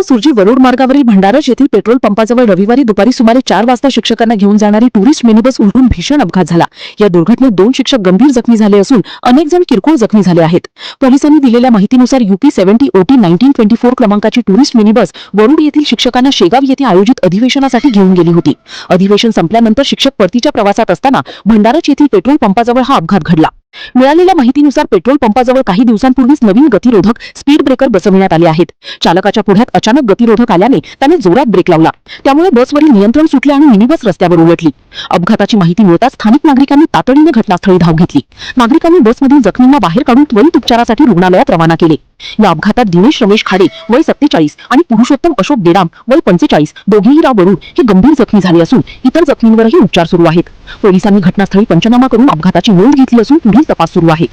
सुरजी वरुड मार्गावरील भंडारज येथील पेट्रोल पंपाजवळ रविवारी दुपारी सुमारे 4 वाजता शिक्षकांना घेऊन जाणारी टुरिस्ट मिनी बस उलटून भीषण अपघात झाला। या दुर्घटनेत 2 शिक्षक गंभीर जखमी झाले असून अनेक जण किरकोळ जखमी झाले आहेत। पोलिसांनी दिलेल्या माहितीनुसार UP 70 OT 1924 क्रमांकाची टुरिस्ट मिनी बस वरुड येथील शिक्षकांना शेगाव येथे आयोजित अधिवेशनासाठी घेऊन गेली होती। अधिवेशन संपल्यानंतर शिक्षक परतीच्या प्रवासात असताना भंडारज येथील पेट्रोल पंपाजवळ हा अपघात घडला। मिळालेल्या माहितीनुसार पेट्रोल पंपाजवळ काही दिवसांपूर्वीच नवीन गतिरोधक स्पीड ब्रेकर बसवण्यात आले आहेत। चालकाच्या पुढ्यात अचानक गतिरोधक आल्याने त्याने जोरात ब्रेक लावला, त्यामुळे बसवरील नियंत्रण सुटले आणि मिनी बस रस्त्यावर उलटली। अपघाताची माहिती मिळताच स्थानिक नागरिकांनी तातडीने घटनास्थळी धाव घेतली। नागरिकांनी बसमधील जखमींना बाहेर काढून त्वरित उपचारासाठी रुग्णालयात रवाना केले। या अपघातात दिनेश रमेश खाडे वय 47 आणि पुरुषोत्तम अशोक देडाम वय 45 दोघेही राव वरुड हे गंभीर जखमी झाले असून इतर जखमींवरही उपचार सुरू आहेत। पोलिसांनी घटनास्थळी पंचनामा करून अपघाताची नोंद घेतली असून पुढील तपास सुरू आहे।